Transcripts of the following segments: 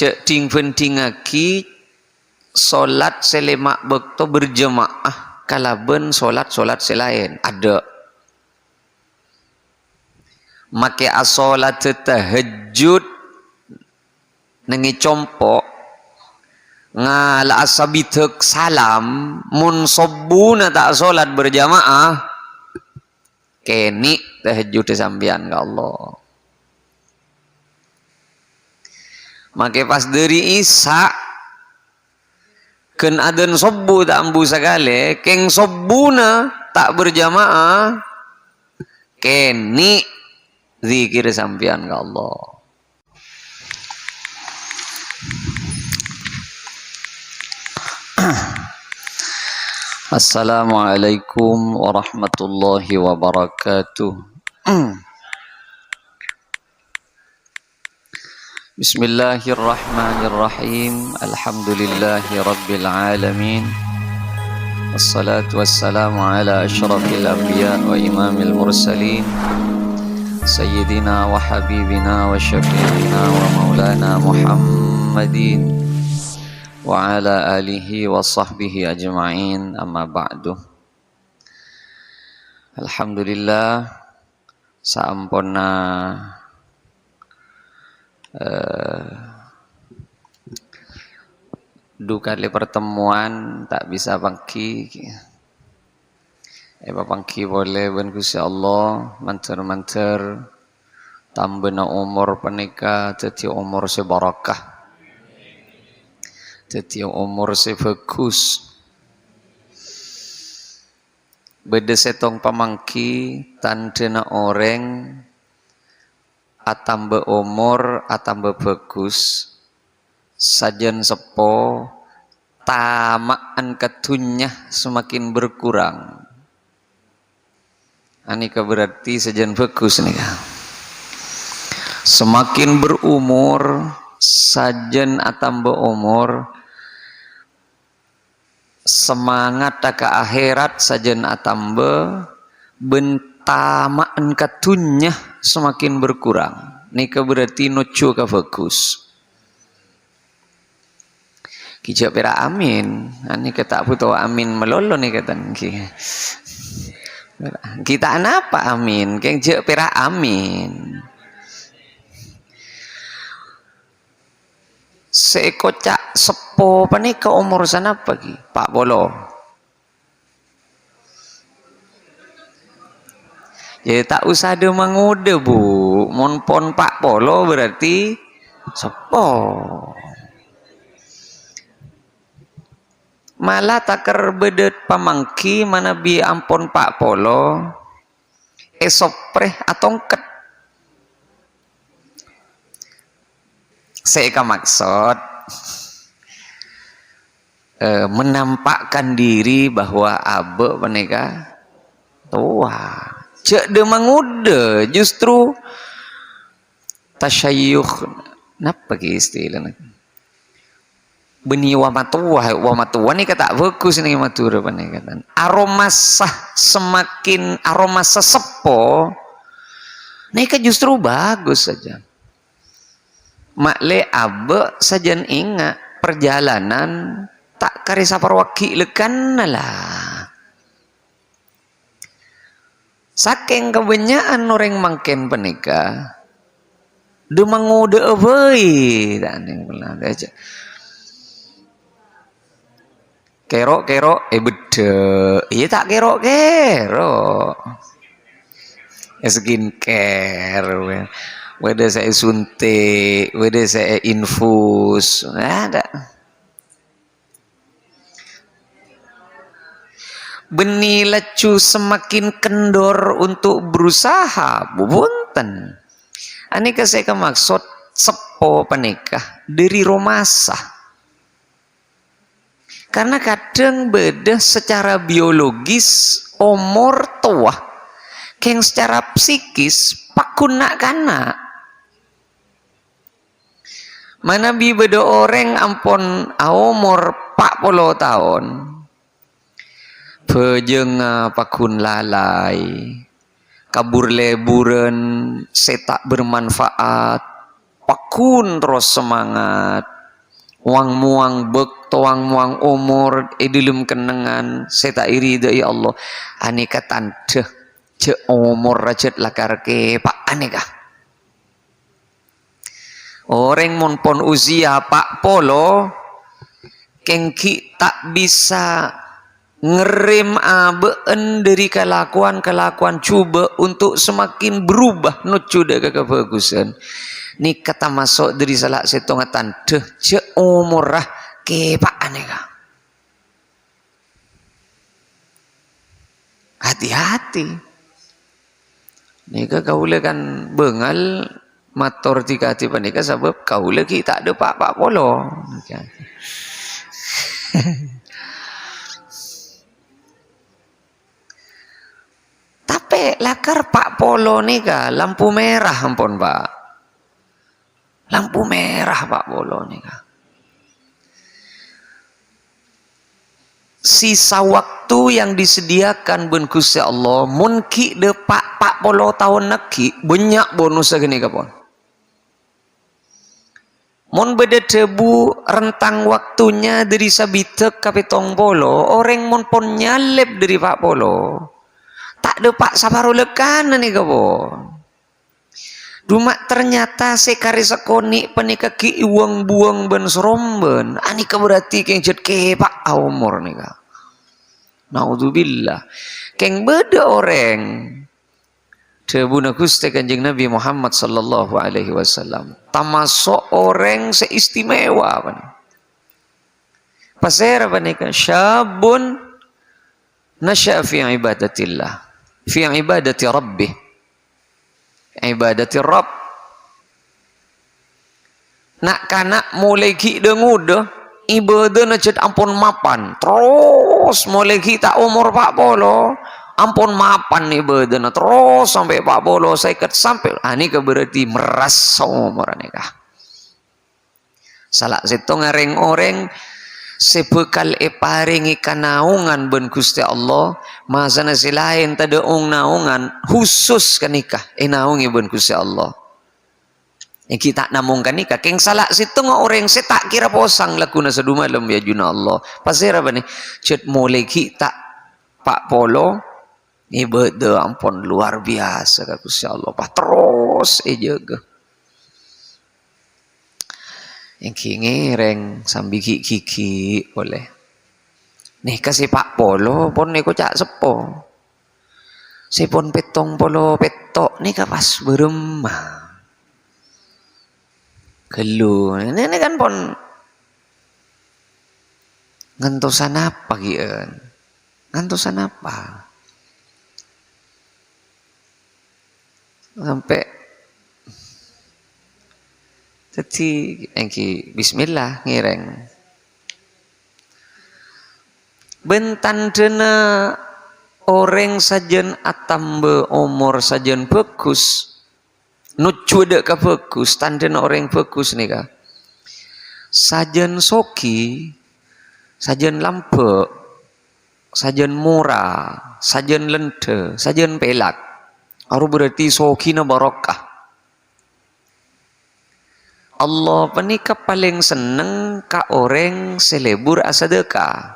cek ting penting aki solat selemak bekto berjemaah kalaben solat selain ada make asolat tahajud nengi compok ngala asabitek salam mun sobbuna tak solat berjamaah keni tahajud sambian ke Allah. Make pas dari Isa ken aden sobbu tak ambu sagale keng sobbuna tak berjamaah keni zikir sambian ke Allah. Assalamualaikum warahmatullahi wabarakatuh. Bismillahirrahmanirrahim. Alhamdulillahi rabbil alamin. Wassalatu wassalamu ala asyrafil anbiya wa imamil mursalin Sayyidina wa habibina wa syafi'ina wa maulana Muhammadin wa ala alihi wa sahbihi ajma'in, amma ba'du. Alhamdulillah saamponna kali pertemuan tak bisa pangki pangki boleh ben Gusti Allah manter tambena umur penika dadi umur sebarakah, dadi umur sebagus. Beda setong pamangki tandena orang atambe umur atambe bagus sajen sepo tamaan ketunya semakin berkurang. Anika berarti sajen bagus nih. Semakin berumur sajen atambe umur semangat ke akhirat sajen atambe bentamaan katunya semakin berkurang. Nika berarti noco ka bagus. Kijak pera amin. Ani kata puto amin melolo nih kata kita apa amin? Keng jek pera amin. Sekocak sepo panika umur sana pagi Pak Bolo. Ya tak usah ada mengode bu, monpon Pak Polo berarti sepo. Malah takar bedet pamangki mana bi ampon Pak Polo, esopreh atongket. Saya maksud menampakkan diri bahwa abe menika tua. Cek de mangude justru tasyayuh napa ki istilahnya beni wa matua ni kata bagus ni matur panikatan aromasa semakin aromasa sepo nika justru bagus saja. Makle abe sajen ingat perjalanan tak karisa parwaki lekan lah. Saking kebanyakan orang mangken penika de mangude euy aja. Kerok bede. Iya tak kerok. Skincare. Wede saya suntik, wede saya infus. Ada. Benih lecu semakin kendor untuk berusaha, bubunten. Anika saya maksud sepo penikah dari romasa. Karena kadang beda secara biologis umur tua, keng secara psikis pakunak kana. Mana bi beda orang ampun umur 40 tahun. Pejeng pakun lalai, kabur leburan, setak bermanfaat, pak kun terus semangat wang muang bek toang muang umur idilum kenengan seta iri ya Allah aneka tante je umur rajat lakar ke pak aneka orang mon pon usia pak polo kengki tak bisa ngerem abeen dari kelakuan coba untuk semakin berubah nuju ke kebagusan ni kata masuk dari salah setongatan deh je umurah ke pak aneka hati-hati nika kaula kan bengal mator tikati panika sebab kaula ki tak ada pak polo tapi lakar pak polo nika lampu merah ampun pak lampu merah pak polo nika sisa waktu yang disediakan ben Gusti Allah mun ki de pak polo tahun neki banyak bonus gini kapon mun beda tebu rentang waktunya dari sabitek kapitong polo orang mun pon nyalep dari pak polo tak ada pak sabarulekan nih kapon Duma ternyata sekari sekoni penika ki uang buang ben seromben ani berarti keng jet ke pak umur nika naudzubillah keng beda orang Debuna Gusti Kanjeng Nabi Muhammad sallallahu alaihi wasallam termasuk orang seistimewa apa nih pasir apa nih syabun nasya fi ibadatillah fi ibadati rabbih ibadati Rabb nak kanak mulai ki dengudah ibadah najat ampun mapan terus mulai kita umur 40 ampun mapan ibadah terus sampai 40 saya ket sampai ini berarti meras umur nikah salah situ ngareng orang sebekal paringi kanaungan ben Gusti Allah masana silain tada naungan khusus kanikah naungi ben Gusti Allah yang kita namungkan nikah keng salah situ orang saya tak kira posang lakuna seduma dalam ya juna Allah pasir apa nih cet mulai kita pak polo ibadah ampun luar biasa ka Gusti Allah pak terus jaga yang kingireng sambil kiki boleh nih kasih pak polo pon neko cak sepo si pon petong polo petok nih kapas beremah gelu ini kan pon ngantosan apa gian ngantosan apa sampai jadi engki bismillah ngireng bentan dena orang sajen atambe umur sajen bagus nuju dek ka bagus tandena orang bagus nih ka sajen soki sajen lampe sajen murah sajen lente sajen pelak aru berarti soki na barokah Allah penika paling seneng ka orang selebur asadeka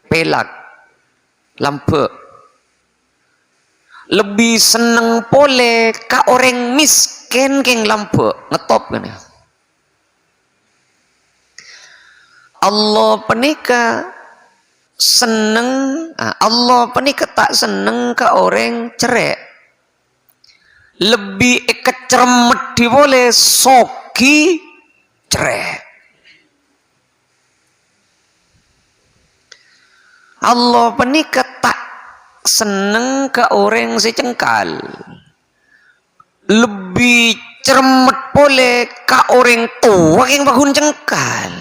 pelak lampe lebih seneng pole ka orang miskin keng lampe ngetop kan ya Allah penika seneng Allah penika tak seneng ka orang cerek lebih keceremet di boleh soki cerek Allah penika tak seneng ke orang secengkal lebih cermet boleh ke orang tua yang bangun cengkal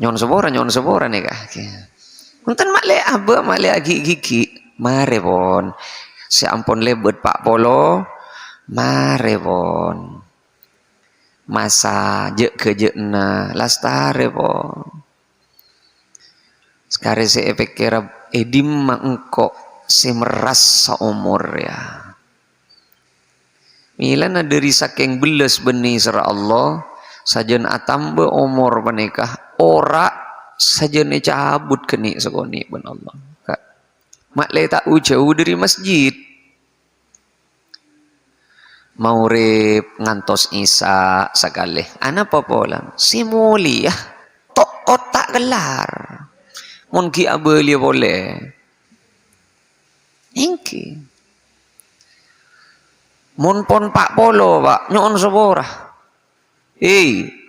nyon sebora nih kah unten makle aba makle gigi mare pon si ampun lebet pak polo mare pon masa je kejena lastare pon sekarang saya pikir edim mangko si meras seumur ya Milana dari saking beles beni sera Allah sajen atambe umur menikah ora sajen cabut keni sekoni ben Allah. Kak. Mak le tak jauh dari masjid. Mau rep ngantos isa sakale. Ana popolan si muli ya. Tok otak gelar. Mun ki abeli boleh. Engki. Mun pon pak polo pak nyon seborah.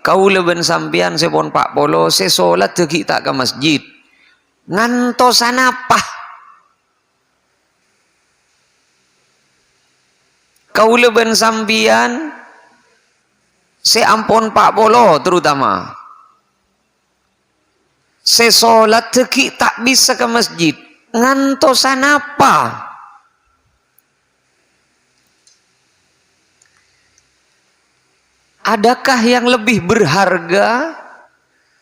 Kau leben sampian se pon pak polo se solat tegi tak ke masjid. Ngantosan apa? Kau leben sampian se ampon pak polo terutama. Se solat tegi tak bisa ke masjid. Ngantosan apa? Adakah yang lebih berharga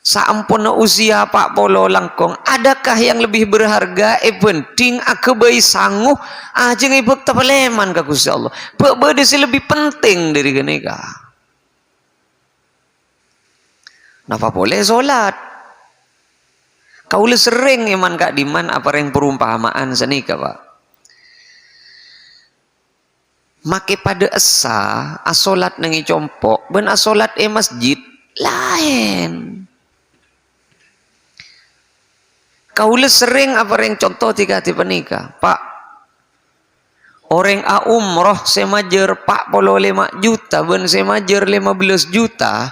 saampuna usia pak polo langkong? Adakah yang lebih berharga? Penting aku bayi sanggup aja ngibuk tapaleman ke Gusti Allah. Bedesi lebih penting dari kenika. Napa boleh solat? Kau le sering iman kak diman apa yang perumpamaan senika pak? Make pada esa asolat nengi compok ben asolat masjid lain. Kau le sering apa yang contoh tiga tipe nikah pak orang a umroh semajer pak polo 5 juta ben semajer 15 juta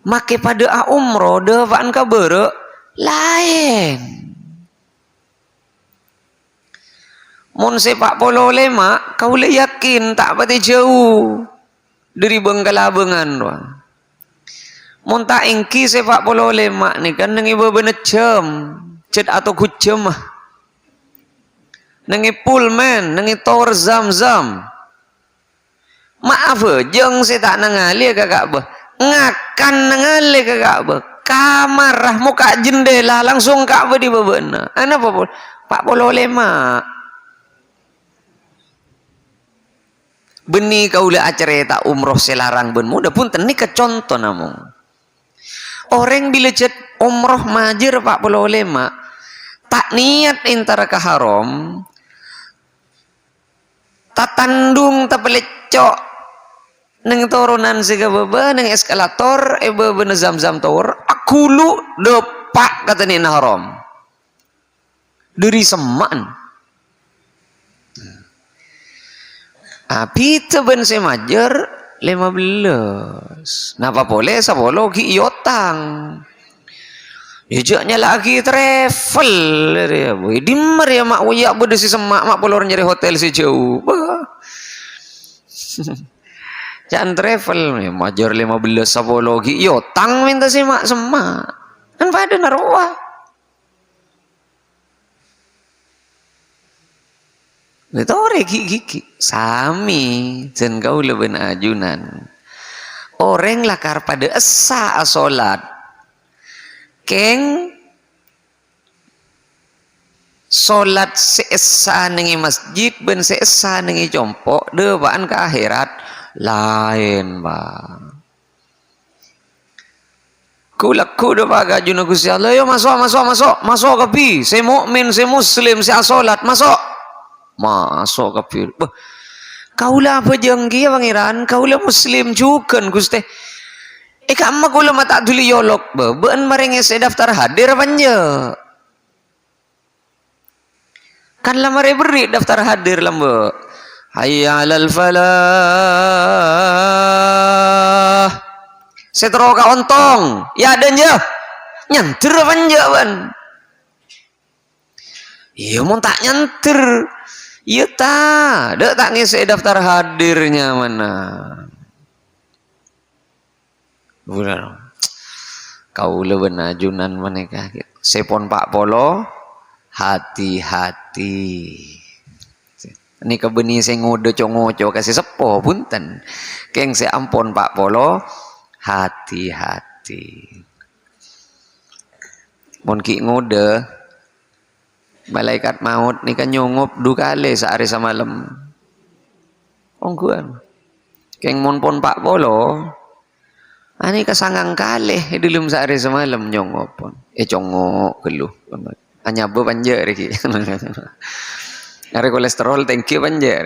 make pada a umroh dewan kabere lain. Mun sepak polo lema, kau le yakin tak pati jauh dari Bengkalabengan doang. Mun tak ingki sepak polo lema ni kan nengi bebenet jam, cet atau kujem mah. Nengi pulmen, nengi tower zam-zam. Maaf jeng saya tak nengali kakak bah. Ngakan nengali kakak bah. Kamar muka jendela langsung kak bah di bebena. Ana apa pun? Pak polo lema. Beni kaulah acara tak umroh selarang ben muda pun teni ke contoh namun orang bila cet umroh majir pak puluh lima tak niat intara ke haram tak tandung tak pelecok neng turunan siga bebe neng eskalator bebe zam-zam tower aku lu depak kata ni haram dari semaan. Pita ben semajer 15. Napa boleh sabolo ki iotang. Ijaknya lagi travel ya boy. Dimmer ya mak uyak bede si semak mak polor nyari hotel si jauh. Jangan travel ya majer 15 sabolo ki iotang minta si mak semak. Kan pada narwa. Tore gigi sami jen kau leben ajunan orang lakar pada esa asolat keng solat seesa nengi masjid ben seesa nengi compok dewaan ke akhirat lain bang kulaku do baga juna Gusti Allah yo masuk kapi saya mukmin saya muslim saya asolat masuk kafir. Kaulah apa jengki ya pangeran? Kaulah muslim juga Gusti. Kamu kaulah mata dulu yolok ben maring saya daftar hadir panja. Kan lamar beri daftar hadir lambe. Hayya 'alal falah. Setro ka ontong. Ya dan ya. Nyanter panja ban. Iya mau tak nyanter. Iya tak ngisi daftar hadirnya mana. Bukan. Kau leben ajunan menikah. Sepon pak polo, hati-hati. Ini kebeni saya ngoco kasih sepo punten. Keng saya ampon pak polo, hati-hati. Mon ki ngode. Malaikat maut ni kan nyongup 2 kali sehari semalam. Ongguan. Keng mon pon pak polo. Ani kasangang kalih dilum sehari semalam nyongok pon. Congok geluh. Hanya be panja reki. Ngare kolesterol tengki panja.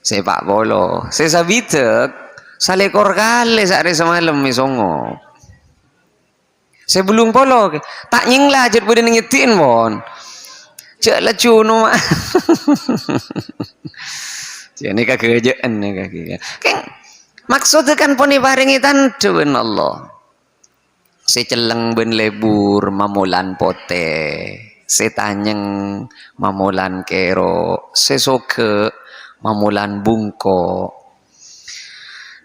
Sepak polo. Saya sabitek salekor kali sehari semalam misongo. Saya belum polo. Tak nyinglah jet bude ngingetin pon. Cek lah cuno mak. Ini kekerjaan nih kaki. Keng maksudnya kan poni paringi tantu ben Allah. Seceleng ben lebur mamulan pote. Setanyeng mamulan kero. Sesoke mamulan bungko.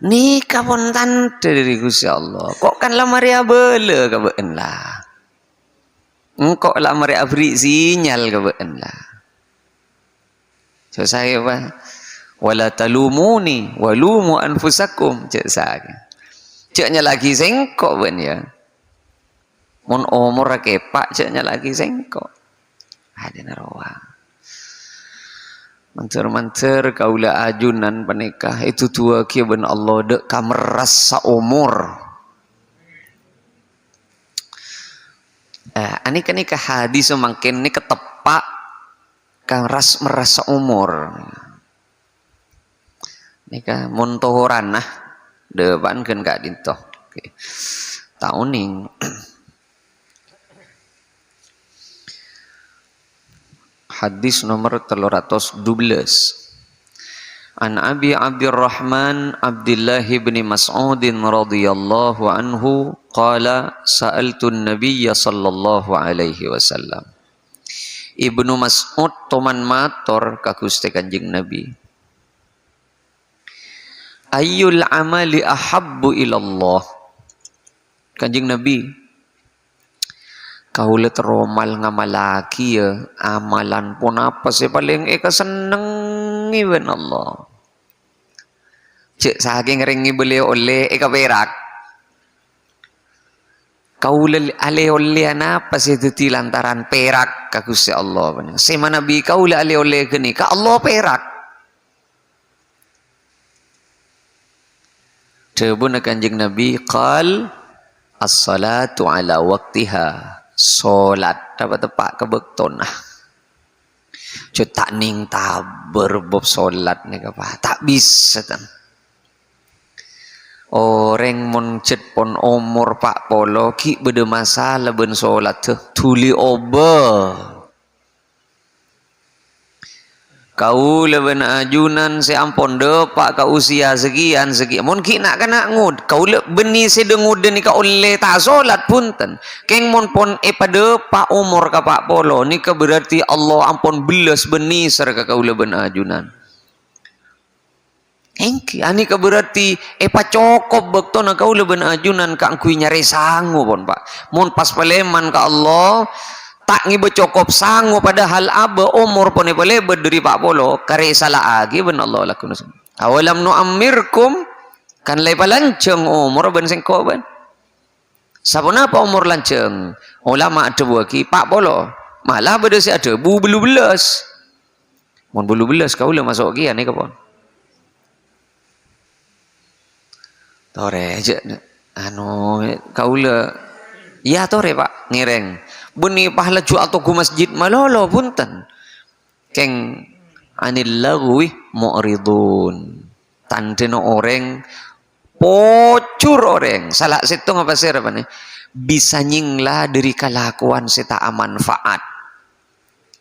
Ni kapon tante dari Gusti Allah. Kok kan lah Maria bele kabeen lah. Engkau lah Maria beri sinyal kabeen lah. So saya apa? Wala talumuni walumu anfusakum. Cek saya. Ceknya lagi sengkok ben ya. Mon omor kepak ceknya lagi sengkok. Ada narawa. Mancer-mancer kaula ajunan panikah itu tua kia ben Allah dek kameras saumur. Ani kan nikah hadis semakin ni ketepak kameras merasa umur. Nikah montohoran nah depan kan gak dintoh. Okay. Tauning. Hadis nomor 312. An Abi Abdurrahman Abdullah bin Mas'ud radhiyallahu anhu qala sa'altu an-nabiy sallallahu alaihi wasallam. Ibnu Mas'ud toman matur ka Gusti Kanjeng Nabi. Ayyul amali ahabbu ilallah. Kanjeng Nabi kaula teromal ngamalaki ya amalan pun apa sih paling senengi ben Allah. Cek saking ringi beliau oleh perak. Kaula ale oleh apa sih itu lantaran perak ka Gusti Allah bener. Sema Nabi kaula ale oleh geni ka Allah perak. Debun Kanjeng Nabi qal as-salatu ala waqtiha. Solat dapat tepak kebekton nah. Tak ning taber bob solat ni apa tak bisa tan. Orang moncet pon umur pak polo ki bede masalah ben solat tu tuli oba. Kau leben ajunan se ampon depak ka usia sekian mon ki nak kana ngud kau le beni se dengud ni ka oleh ta solat punten keng mon pon pada pak umur ka pak polo ni ka berarti Allah ampon belas beni ser ka kau leben ajunan engki ani ka berarti pa cokop bekto na kau leben ajunan ka angkui nyari sangu pon pak mon pas paleman ka Allah tak ngibe cokop sangu padahal aba umur pone boleh berdiri pak polo kare salah agi ben Allah lakun awalam nu amirkum kan lay palanceng umur ben sengko ben sabona apa umur lanceng ulama ada buaki pak polo malah beda si ada bulu belas mon bulu belas kau le masuk gian ni kapon tore aja anu kau le ya tore pak ngireng beni pahala ju atau ku masjid malolo punten keng anil lagwi mu'ridun tandeno orang pocur orang salah situng apa sih apa nih bisa nyinglah dari kelakuan seta manfaat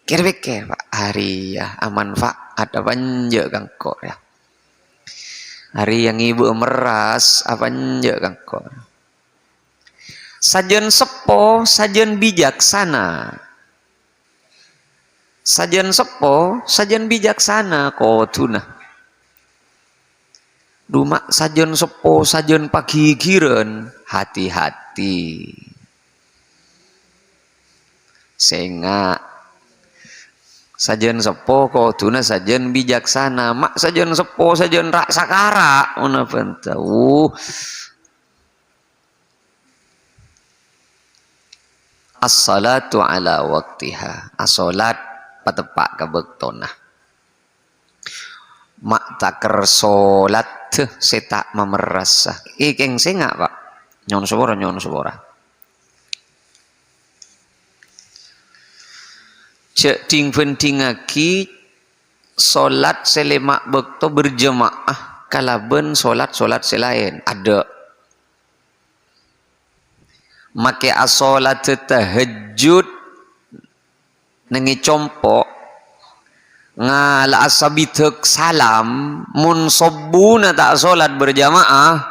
kira-kira pak hari ya manfaat apa nje kangko ya hari yang ibu meras apa nje kangko sajen sepo, sajen bijaksana. Sajen sepo, sajen bijaksana kotuna. Duma sajen sepo, sajen pagigiran, hati-hati. Senga sajen sepo kotuna sajen bijaksana. Mak sajen sepo, sajen rak sakara. Una pentau. As-salatu ala waqtiha. As-salat patepak kabektonah. mak taker solat setak memerasa ikeng sengak pak nyon sebora cek ting penting aki solat selemak bekto berjemaah kalaben solat selain ada make asolat tahajud nengi compok ngala asabitek salam mun sobbuna tak solat berjamaah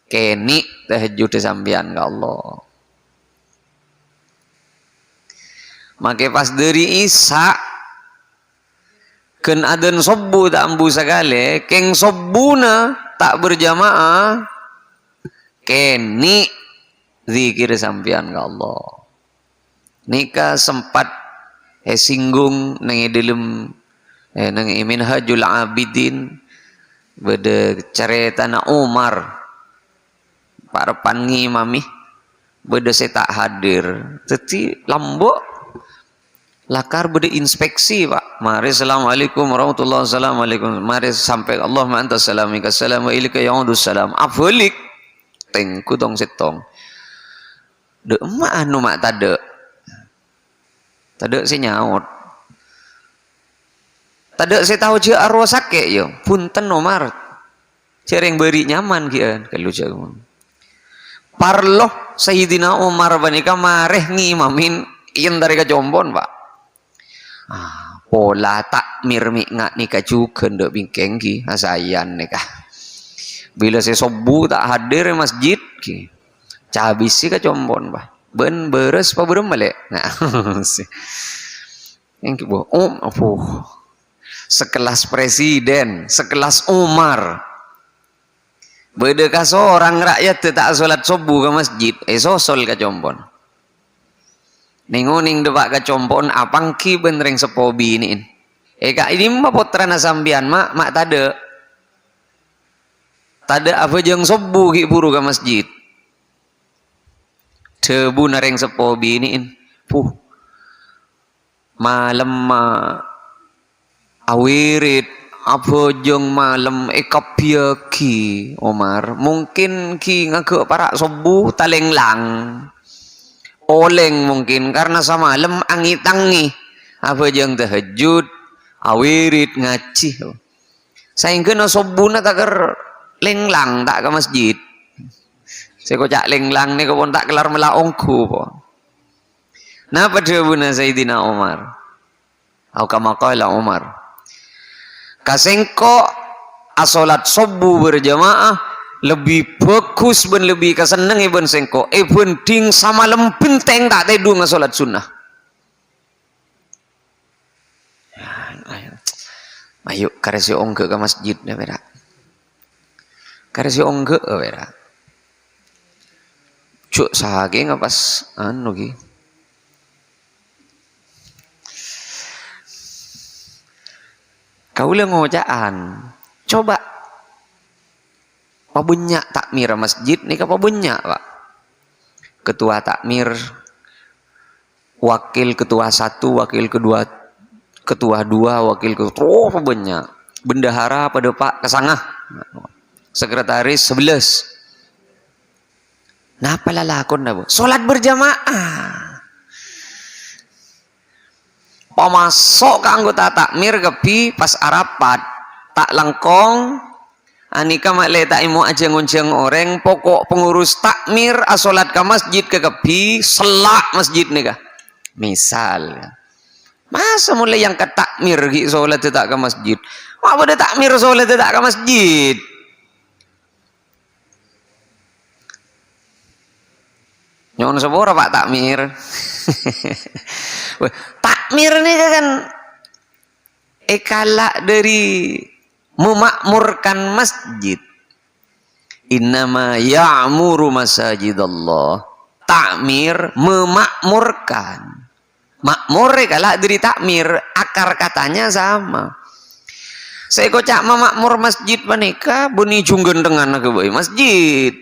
keni tahajud sambian ke Allah make pas dari isya ken aden sobbu tak ambu sagale keng sobbuna tak berjamaah keni zikir sambian ke Allah nika sempat singgung nang dalam nang Minhajul Abidin beda cerita na Umar parapan ngimami beda saya tak hadir teti lambok lakar beda inspeksi pak mari assalamualaikum warahmatullahi wabarakatuh mari sampai Allah ma'anta salamika assalamu ilaika ya'udus salam afalik tengku dong setong de emak anu mak tade tade si nyaut tade si tahu je arwah sakit yo punten Omar cereng beri nyaman kian kalau jago parloh Sayyidina Umar banika mareh ngimamin ien dari kajombon pak pola takmir ngak nikah juga ndak bingkeng ki asayan nikah bila saya sobu tak hadir masjid ki cabisi kajombon pak ben beres pa berem balik nah yang kibo sekelas presiden sekelas Umar beda ka seorang rakyat tak salat subuh ke masjid sosol ka compon ninguning debak ka compon apang ki benreng sepobi ini kak ini mah putra nasambian mak tade apa jeng subuh ki buru ke masjid tebu nareng sepobi ini malam awirit apa jeng malam kapiaki Omar mungkin ki ngake para subuh talenglang oleng mungkin karena sama malam angi-tangi apa jeng tahajud awirit ngaji saingkeun subuhna taker lenglang tak ke masjid saya kocak lenglang ni kau pun tak kelar melaongku po. Napa jawabuna Sayyidina Umar? Au kama qala Umar. Kasengko asolat subuh berjamaah lebih bagus ben lebih kaseneng ben sengko penting sama lempenteng tak tedu ngasolat sunnah. Ayo karesi ongke ke masjid na berak. Karesi ongke berak. Cuk sahage ngapas anu ki kaula ngojaan coba pabunya takmir masjid nih pabunya pak ketua takmir wakil ketua 1 wakil kedua ketua 2 wakil ketua pabunya bendahara pada pak kesangah sekretaris 11 napa lalakon na bu? Solat berjamaah. Pamasok ka anggota takmir kepi pas arapat tak langkong anika makleta imo aja ngunceng orang pokok pengurus takmir asolat ka masjid ke kepi selak masjid nih kah? Misal masa mulai yang ke takmir ki solat tak ke masjid. Apa ada takmir solat tak ke masjid? Nyon sebora pak takmir. Takmir ini kan ekalak dari memakmurkan masjid. Innama ya'muru masajidallah. Takmir memakmurkan. Makmur ekalak dari takmir, akar katanya sama. Saya kocak memakmur masjid panika buni junggen dengan ke masjid.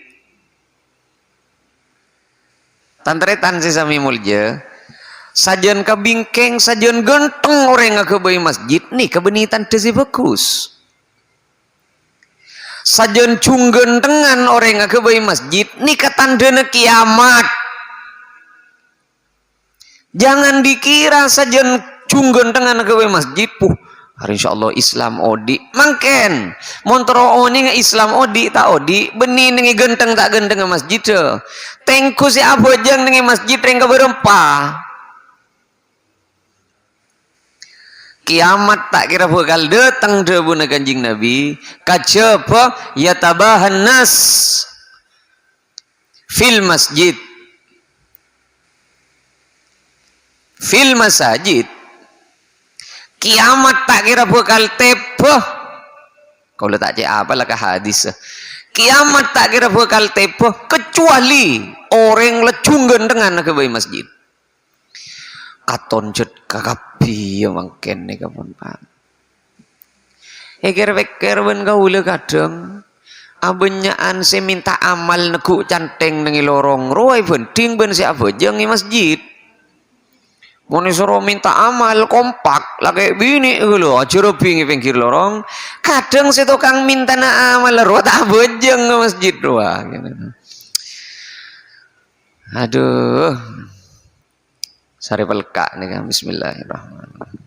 Tantretan si sami mulja sajen kabingkeng sajen genteng orang ke bayi masjid nih kebenitan tezi bagus sajen cung gentengan orang ke bayi masjid nih katandana kiamat. Jangan dikira sajen cung gentengan ke bayi masjid hari insyaallah Islam odi mangken montoro oni nga Islam odi tak odi beni nengi genteng tak genteng ke masjid tengku si abojang nengi masjid reng ke berempah kiamat tak kira bakal datang debu na kanjing Nabi kacapa yatabahan nas fil masjid fil masajid kiamat tak kira bakal tepoh kau letak cek apa lah ke hadis kiamat tak kira bakal tepoh kecuali orang lecung gendengan ke bayi masjid katon jet kakapi ya mangken nih kapan pak eker ben kaula kadang abenyaan se minta amal neku canteng nengi lorong roy penting ben si abojang di masjid mau suruh minta amal kompak lagi bini lo acara pinggir pinggir lorong kadang si tukang minta na amal roh tak abojang ke masjid doa aduh sari pelka nih kan bismillahirrahmanirrahim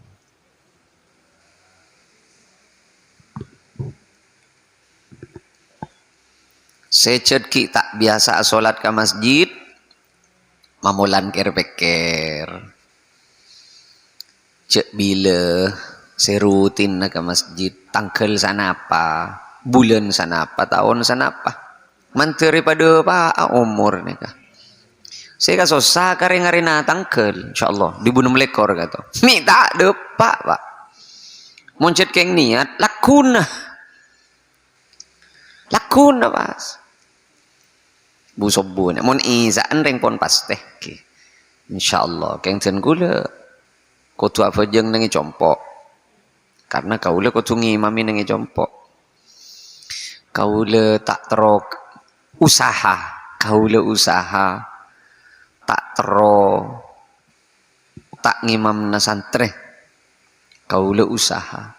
secet ki tak biasa salat ke masjid mamulan ker-peker cek bila serutin ke masjid tangkel sana apa bulan sana apa tahun sana apa manteri pada pak umur nih kah saya kan susah kareng-karena tangkel insyaallah dibunuh melekor kata mi tak ada pak muncet keng niat lakuna pas bu sobun mun izaan reng pon pas teh insyaallah keng ten gula kutu apa jeng nengi compok karena kaula kutu ngimami nengi compok kaula tak terok kaula usaha tak tero tak ngimam na santre kaula usaha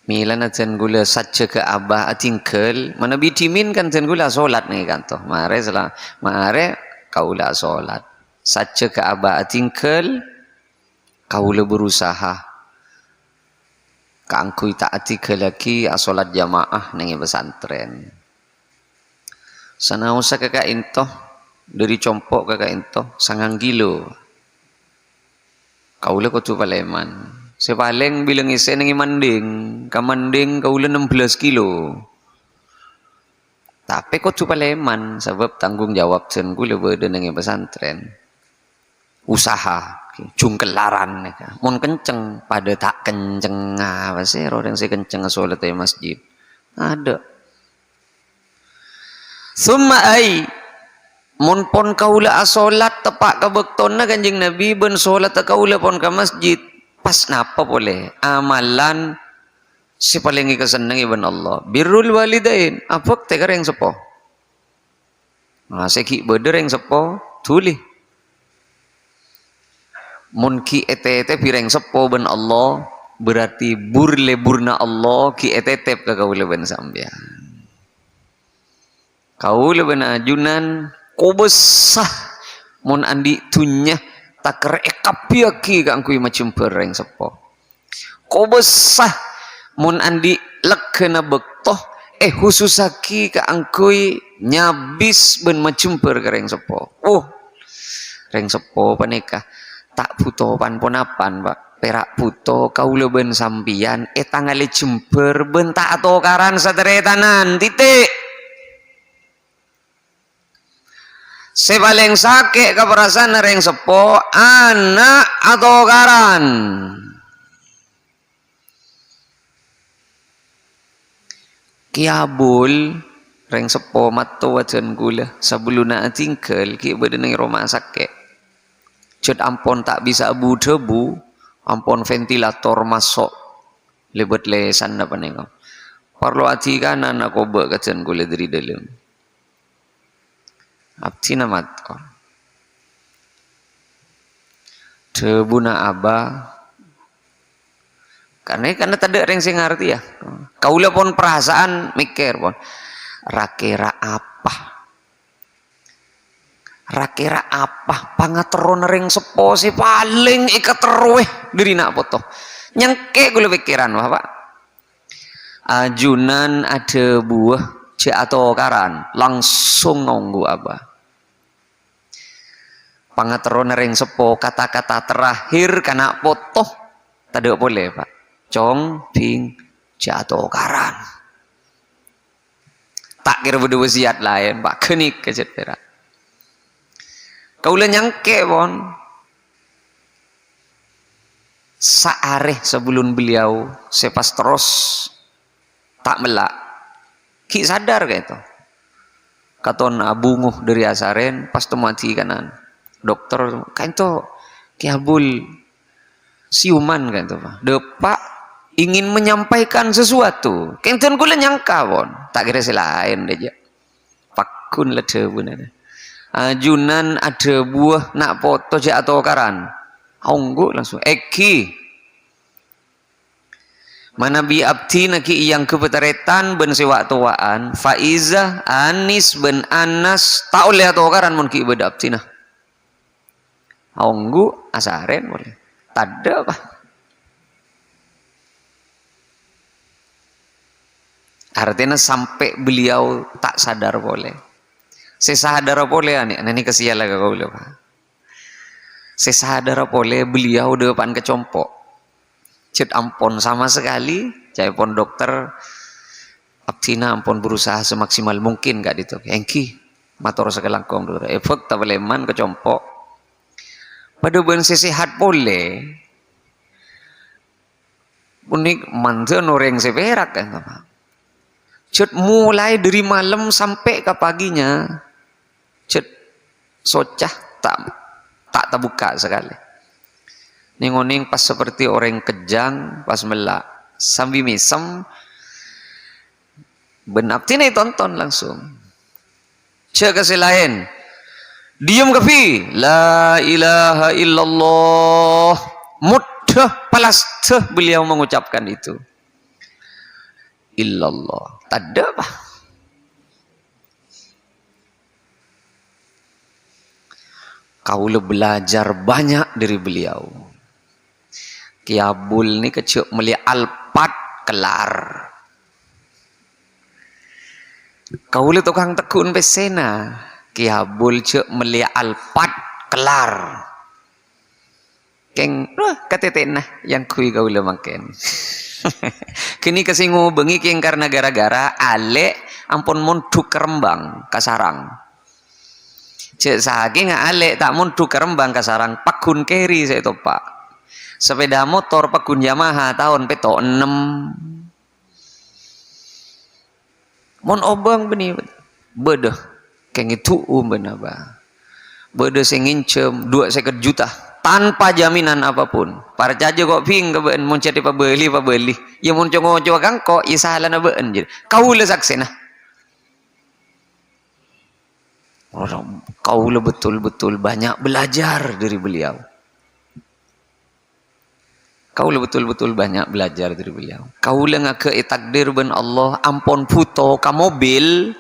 milan ajen gula saja ke abah atingkel mana bitimin kan jen gula solat nih kan toh mare kaula solat saja ke abah atingkel kaula berusaha kaangkui tak atingkel lagi asolat jamaah nengi pesantren sana usah kakak intoh dari compok kakak intoh 9 kilo kaula kutu paleman sepaling bilang isi nengi manding kamanding kaula 16 kilo tapi kutu paleman sebab tanggung jawab sen gula beda nengi pesantren usaha jungkelaran mun kenceng pada tak kenceng apa sih orang si kenceng sholat di masjid ada summa ai mun pon kaula asolat tepak kabektonna kanjing Nabi ben solat kaula pon ke masjid pas napa boleh amalan si paling keseneng ibn Allah birrul walidain apa teh kareng sepo nah seki bedereng sepo tuli mun ki etete pireng sepo ben Allah berarti burna Allah ki etete ke kaula ben sampean kaula ben ajunan ko besah mun andi tunya takre ekapiaki ka angkui macam pereng sepo ko besah mun andi lekena bektoh khususaki ka angkui nyabis ben macam per kareng sepo reng sepo paneka tak puto pan ponapan pak perak puto kaula ben sampian tangale jember ben tak atokaran saderetanan titik sebaleng sake keperasaan reng sepo anak atau karan kiabul reng sepo mato wajan gula sebelum nak tinggal ki badan rumah sake cut ampon tak bisa abu debu ampon ventilator masuk lebet lesan apa nih kau parlo ati kanan aku bek kacan gula dari dalam abdi namat Tebuna abah. Karena tadi yang saya ngerti ya. Kaulah pun perasaan mikir pun. Rakira apa? Rakira apa? Pangateron ring sepo si paling ikat terweh diri nak foto. Nyengke gue pikiran Bapak. Ajunan ada buah C atau karan langsung nonggu abah. Pangateron ring sepo kata-kata terakhir kena foto. Tadi boleh Pak. Cong ping jatuh karan tak kira berdua wasiat lain Pak kenik kejet perak kau le nyangke pon saareh sebelum beliau sepas terus tak melak ki sadar kayak itu katon abunguh dari asaren pas tu mati kanan dokter kan itu kiabul siuman kan itu Pak depak ingin menyampaikan sesuatu. Kenten kula nyangka pon, tak kira selain aja. Pakun lede bener. Ajunan ada buah nak foto je atau karan. Onggo langsung. Eki. Mana bi abdi naki yang kepetaretan ben sewa tuaan. Faizah Anis ben Anas tak oleh atau karan mun ki beda abdi nah. Onggo asaren boleh. Tada apa? Artinya sampai beliau tak sadar boleh. Saya sadar boleh ini kesialan kau boleh Pak. Saya sadar boleh beliau depan kecompok. Cet ampun sama sekali. Cai pon dokter. Abtina ampun berusaha semaksimal mungkin gak itu. Engki mator sekelangkong dokter. Efek tak boleh man kecompok. Pada bulan sehat boleh. Unik mantan orang seperak kan Pak. Cet mulai dari malam sampai ke paginya, cet socah tak terbuka sekali. Ningoning pas seperti orang kejang, pas melak, sambil misem, benap tina tonton langsung. Cek kasih lain, diam kafi, la ilaha illallah, mudah palastah beliau mengucapkan itu. Illallah. Tak ada apa. Kau le belajar banyak dari beliau. Kiabul ni kecuk melihat alpat kelar. Kau le tukang tekun pesena. Kiabul cuk melihat alpat kelar. Keng, kateten nah yang kui kau le makan. Kini kesingu bengi keng karena gara-gara ale ampun mundu kerembang kasarang. Cek saking ale tak mundu kerembang kasarang pakun keri saya topak. Sepeda motor pakun Yamaha tahun peto 6. Mon obang beni bede keng itu benaba. Bede sing ngincem 2 juta. Tanpa jaminan apapun. Para caja kok ping ke beun mun cari pabeli. Ya mun congo kang kok isalan na beun je. Kau le saksena. Orang kau le betul-betul banyak belajar dari beliau. Kau le betul-betul banyak belajar dari beliau. Kau le ngake takdir ben Allah ampun puto ka mobil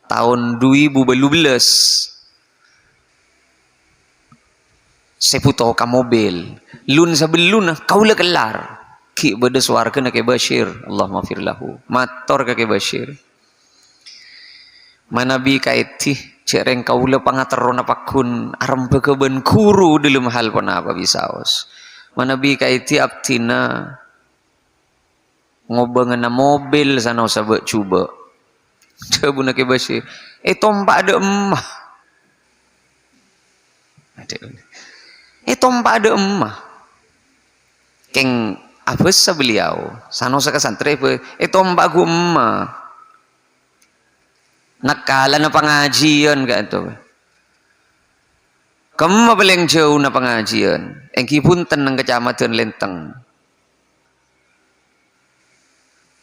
tahun 2012. Seputo ka mobil lun sabelun kau le kelar ki beda suarga ke Bashir Allah maghfir lahu mator ke Bashir manabi kaiti cereng kau le pangaterona pakun aram bekeben kuru dalam hal pana apa bisaos manabi kaiti abtina ngobengan mobil sana usah coba coba ke Bashir tompak ada emah tompak ada emah keng apa sa beliau sano sa kasantri tompak ku emah nakala na pengajian ka ito kamu paling jauh na pengajian engki punten ng kecamatan Lenteng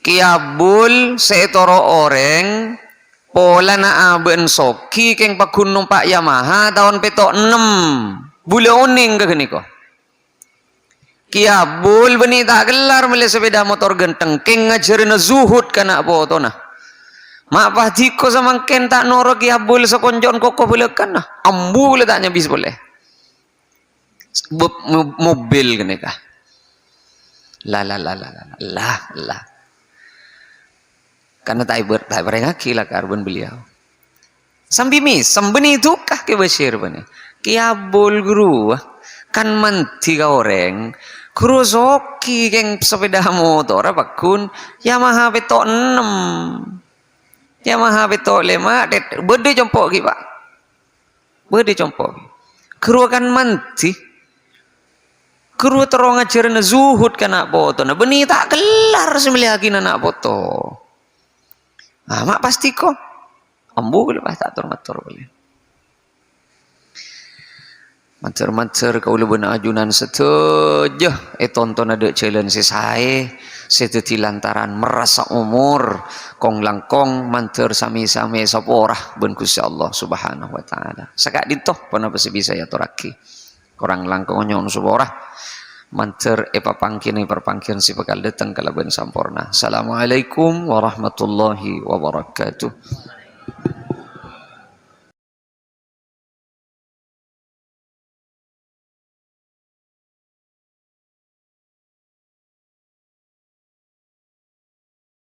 kiabul seetoro oreng pola na aben soki keng pakunong Pak Yamaha tahun peto 6 Bule oning ke gini ko. Kiabul beni tak gelar mele sepeda motor genteng keng ngajarin zuhud kana boto nah. Mak pahjiko sama ken tak noro kiabul sekonjon koko boleh kan nah. Ambu boleh tak nyabis boleh. Mobil gini kah. Lah. Karena tak berengaki lah karbon beliau. Sambil sembeni itu kah ke Bashir bani. Kiabul guru kan manti ka orang. Guru soki geng sepeda motor apa kun Yamaha betok 6 Yamaha betok 5 berde compok ki pak berde compok guru kan manti guru terong ngajarin zuhud kana foto nah beni tak kelar semelihakin anak foto mak pasti kok ambu boleh pas tak atur boleh mancer kau lebih ajunan setuju tonton ada challenge saya seteti lantaran merasa umur kong langkong mancer sami-sami saporah ben Gusti Allah Subhanahu wa taala sakak ditoh pernah bisa ya toraki orang langkong nyon saporah mancer papangkin perpangkin si bakal datang kala ben sampurna. Assalamualaikum warahmatullahi wabarakatuh.